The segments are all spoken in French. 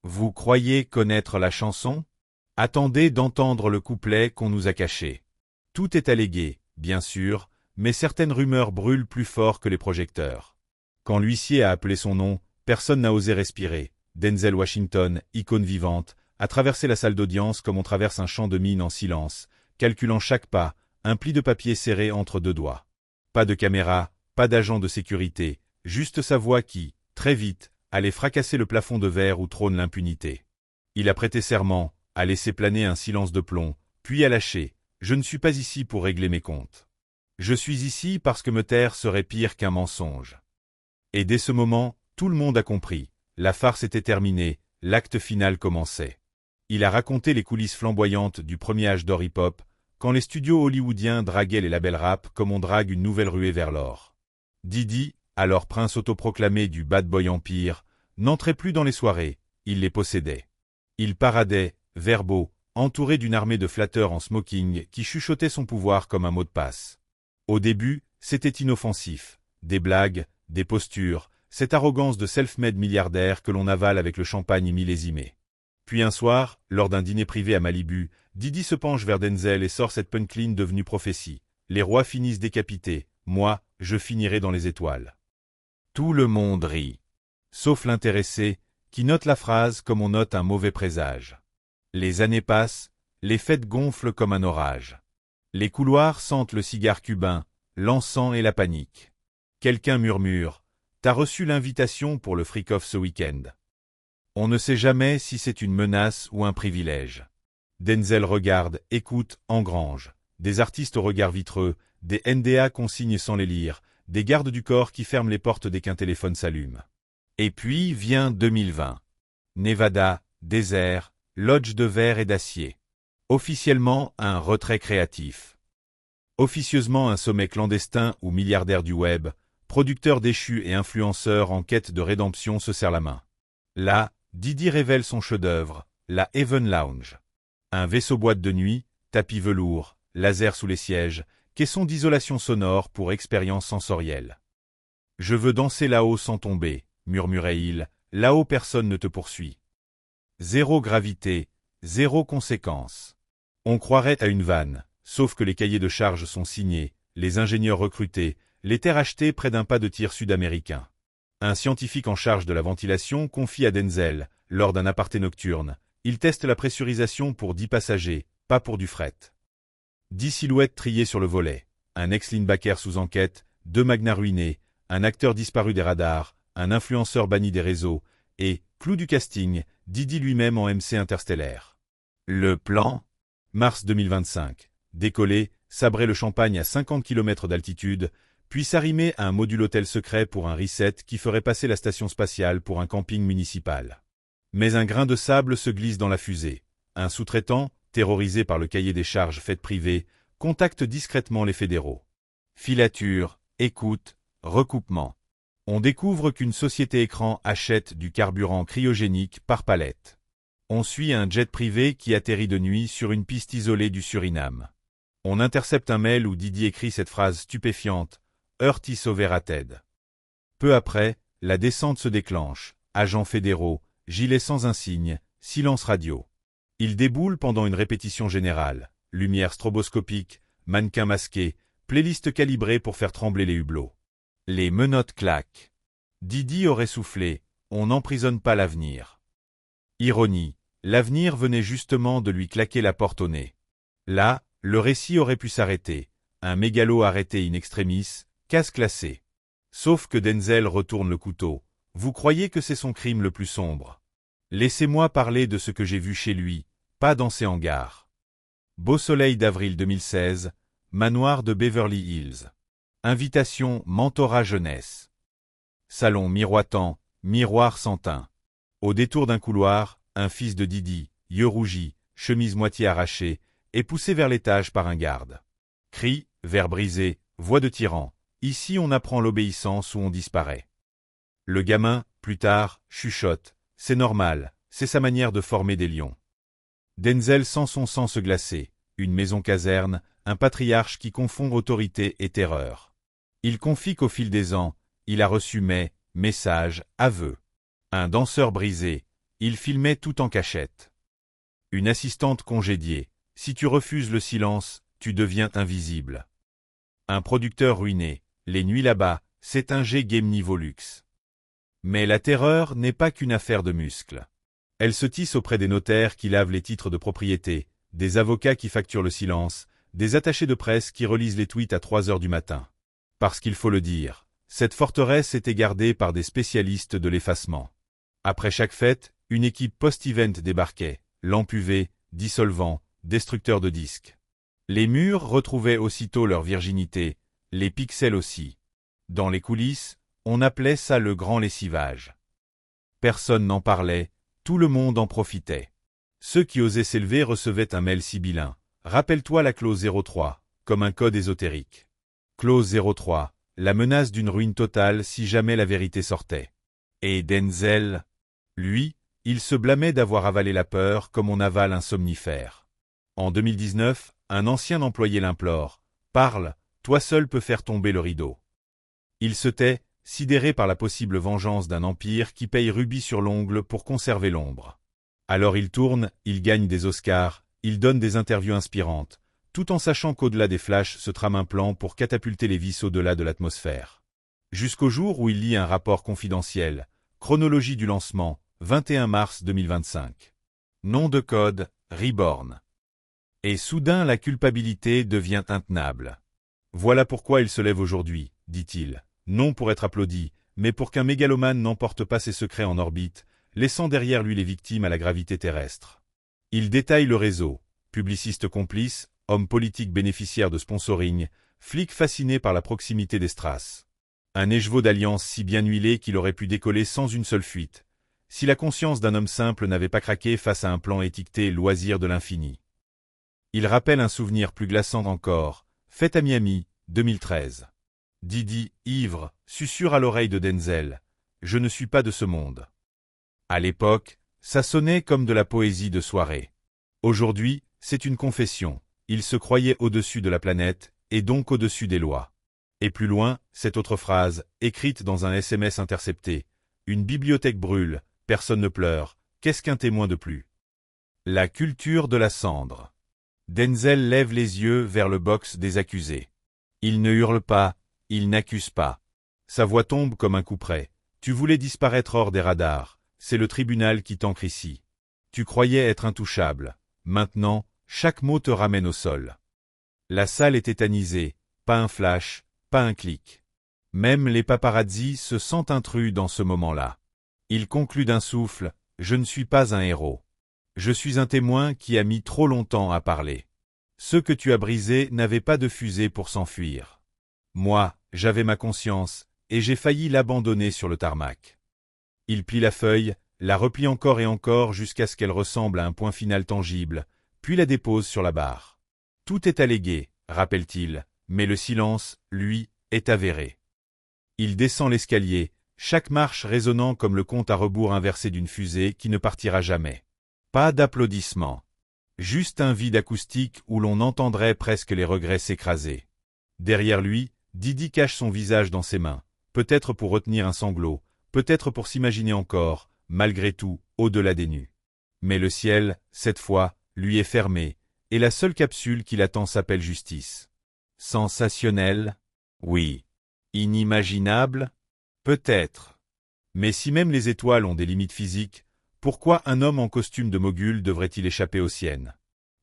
Vous croyez connaître la chanson? Attendez d'entendre le couplet qu'on nous a caché. Tout est allégué, bien sûr, mais certaines rumeurs brûlent plus fort que les projecteurs. Quand l'huissier a appelé son nom, personne n'a osé respirer. Denzel Washington, icône vivante, a traversé la salle d'audience comme on traverse un champ de mines en silence, calculant chaque pas, un pli de papier serré entre deux doigts. Pas de caméra, pas d'agent de sécurité, juste sa voix qui, très vite, allait fracasser le plafond de verre où trône l'impunité. Il a prêté serment, a laissé planer un silence de plomb, puis a lâché « Je ne suis pas ici pour régler mes comptes. Je suis ici parce que me taire serait pire qu'un mensonge. » Et dès ce moment, tout le monde a compris. La farce était terminée, l'acte final commençait. Il a raconté les coulisses flamboyantes du premier âge d'or hip-hop, quand les studios hollywoodiens draguaient les labels rap comme on drague une nouvelle ruée vers l'or. Diddy, alors prince autoproclamé du Bad Boy Empire, n'entrait plus dans les soirées, il les possédait. Il paradait, verbaux, entouré d'une armée de flatteurs en smoking qui chuchotaient son pouvoir comme un mot de passe. Au début, c'était inoffensif. Des blagues, des postures, cette arrogance de self-made milliardaire que l'on avale avec le champagne millésimé. Puis un soir, lors d'un dîner privé à Malibu, Diddy se penche vers Denzel et sort cette punchline devenue prophétie. Les rois finissent décapités, moi, je finirai dans les étoiles. Tout le monde rit. Sauf l'intéressé, qui note la phrase comme on note un mauvais présage. Les années passent, les fêtes gonflent comme un orage. Les couloirs sentent le cigare cubain, l'encens et la panique. Quelqu'un murmure « T'as reçu l'invitation pour le freak-off ce week-end ?» On ne sait jamais si c'est une menace ou un privilège. Denzel regarde, écoute, engrange. Des artistes au regard vitreux, des NDA qu'on signe sans les lire, des gardes du corps qui ferment les portes dès qu'un téléphone s'allume. Et puis vient 2020. Nevada, désert, lodge de verre et d'acier. Officiellement un retrait créatif. Officieusement un sommet clandestin où milliardaires du web, producteurs déchus et influenceurs en quête de rédemption se serrent la main. Là, Diddy révèle son chef-d'œuvre, la Heaven Lounge. Un vaisseau boîte de nuit, tapis velours, laser sous les sièges, caisson d'isolation sonore pour expérience sensorielle. « Je veux danser là-haut sans tomber », murmurait-il, « là-haut personne ne te poursuit. » Zéro gravité, zéro conséquence. On croirait à une vanne, sauf que les cahiers de charges sont signés, les ingénieurs recrutés, les terres achetées près d'un pas de tir sud-américain. Un scientifique en charge de la ventilation confie à Denzel, lors d'un aparté nocturne, il teste la pressurisation pour 10 passagers, pas pour du fret. 10 silhouettes triées sur le volet, un ex-linebacker sous enquête, 2 magnats ruinés, un acteur disparu des radars, un influenceur banni des réseaux, et, clou du casting, Diddy lui-même en MC interstellaire. Le plan? Mars 2025. Décoller, sabrer le champagne à 50 km d'altitude, puis s'arrimer à un module hôtel secret pour un reset qui ferait passer la station spatiale pour un camping municipal. Mais un grain de sable se glisse dans la fusée. Un sous-traitant, terrorisé par le cahier des charges fête privée, contacte discrètement les fédéraux. Filature, écoute, recoupement. On découvre qu'une société écran achète du carburant cryogénique par palette. On suit un jet privé qui atterrit de nuit sur une piste isolée du Suriname. On intercepte un mail où Diddy écrit cette phrase stupéfiante « Earth is overrated ». Peu après, la descente se déclenche, agents fédéraux, gilets sans insigne, silence radio. Ils déboulent pendant une répétition générale, lumière stroboscopique, mannequins masqués, playlist calibrée pour faire trembler les hublots. Les menottes claquent. Diddy aurait soufflé « On n'emprisonne pas l'avenir ». Ironie, l'avenir venait justement de lui claquer la porte au nez. Là, le récit aurait pu s'arrêter, un mégalo arrêté in extremis, case classée. Sauf que Denzel retourne le couteau. Vous croyez que c'est son crime le plus sombre? Laissez-moi parler de ce que j'ai vu chez lui, pas dans ses hangars. Beau soleil d'avril 2016, manoir de Beverly Hills. Invitation mentorat jeunesse. Salon miroitant, miroir sans teint. Au détour d'un couloir, un fils de Diddy, yeux rougis, chemise moitié arrachée, est poussé vers l'étage par un garde. Cri, verre brisé, voix de tyran. Ici on apprend l'obéissance ou on disparaît. Le gamin, plus tard, chuchote. C'est normal, c'est sa manière de former des lions. Denzel sent son sang se glacer. Une maison caserne, un patriarche qui confond autorité et terreur. Il confie qu'au fil des ans, il a reçu messages, aveux. Un danseur brisé. Il filmait tout en cachette. Une assistante congédiée. Si tu refuses le silence, tu deviens invisible. Un producteur ruiné. Les nuits là-bas, c'est un G-game niveau luxe. Mais la terreur n'est pas qu'une affaire de muscles. Elle se tisse auprès des notaires qui lavent les titres de propriété, des avocats qui facturent le silence, des attachés de presse qui relisent les tweets à 3 heures du matin. Parce qu'il faut le dire, cette forteresse était gardée par des spécialistes de l'effacement. Après chaque fête, une équipe post-event débarquait, lampe UV, dissolvant, destructeur de disques. Les murs retrouvaient aussitôt leur virginité, les pixels aussi. Dans les coulisses, on appelait ça le grand lessivage. Personne n'en parlait, tout le monde en profitait. Ceux qui osaient s'élever recevaient un mail sibyllin. Rappelle-toi la clause 03, comme un code ésotérique. Clause 03, la menace d'une ruine totale si jamais la vérité sortait. Et Denzel, lui, il se blâmait d'avoir avalé la peur comme on avale un somnifère. En 2019, un ancien employé l'implore. Parle, toi seul peux faire tomber le rideau. Il se tait, sidéré par la possible vengeance d'un empire qui paye rubis sur l'ongle pour conserver l'ombre. Alors il tourne, il gagne des Oscars, il donne des interviews inspirantes, tout en sachant qu'au-delà des flashs se trame un plan pour catapulter les vices au-delà de l'atmosphère. Jusqu'au jour où il lit un rapport confidentiel, chronologie du lancement, 21 mars 2025. Nom de code, Reborn. Et soudain la culpabilité devient intenable. Voilà pourquoi il se lève aujourd'hui, dit-il. Non pour être applaudi, mais pour qu'un mégalomane n'emporte pas ses secrets en orbite, laissant derrière lui les victimes à la gravité terrestre. Il détaille le réseau, publiciste complice, homme politique bénéficiaire de sponsoring, flic fasciné par la proximité des strass. Un écheveau d'alliance si bien huilé qu'il aurait pu décoller sans une seule fuite, si la conscience d'un homme simple n'avait pas craqué face à un plan étiqueté loisir de l'infini. Il rappelle un souvenir plus glaçant encore, fête à Miami, 2013. Didi, ivre, susurre à l'oreille de Denzel. Je ne suis pas de ce monde. À l'époque, ça sonnait comme de la poésie de soirée. Aujourd'hui, c'est une confession. Il se croyait au-dessus de la planète, et donc au-dessus des lois. Et plus loin, cette autre phrase, écrite dans un SMS intercepté. Une bibliothèque brûle, personne ne pleure, qu'est-ce qu'un témoin de plus? La culture de la cendre. Denzel lève les yeux vers le box des accusés. Il ne hurle pas, il n'accuse pas. Sa voix tombe comme un couperet. Tu voulais disparaître hors des radars, c'est le tribunal qui t'ancre ici. Tu croyais être intouchable. Maintenant, chaque mot te ramène au sol. La salle est tétanisée, pas un flash, pas un clic. Même les paparazzis se sentent intrus dans ce moment-là. Il conclut d'un souffle, je ne suis pas un héros. Je suis un témoin qui a mis trop longtemps à parler. Ceux que tu as brisés n'avaient pas de fusée pour s'enfuir. Moi, j'avais ma conscience, et j'ai failli l'abandonner sur le tarmac. Il plie la feuille, la replie encore et encore jusqu'à ce qu'elle ressemble à un point final tangible, puis la dépose sur la barre. Tout est allégué, rappelle-t-il, mais le silence, lui, est avéré. Il descend l'escalier, chaque marche résonnant comme le compte à rebours inversé d'une fusée qui ne partira jamais. Pas d'applaudissements. Juste un vide acoustique où l'on entendrait presque les regrets s'écraser. Derrière lui, Didi cache son visage dans ses mains, peut-être pour retenir un sanglot, peut-être pour s'imaginer encore, malgré tout, au-delà des nues. Mais le ciel, cette fois, lui est fermé, et la seule capsule qui l'attend s'appelle justice. Sensationnel? Oui. Inimaginable? Peut-être. Mais si même les étoiles ont des limites physiques, pourquoi un homme en costume de mogul devrait-il échapper aux siennes?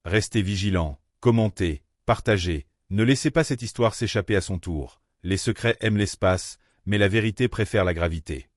Restez vigilant, commentez, partagez, ne laissez pas cette histoire s'échapper à son tour. Les secrets aiment l'espace, mais la vérité préfère la gravité.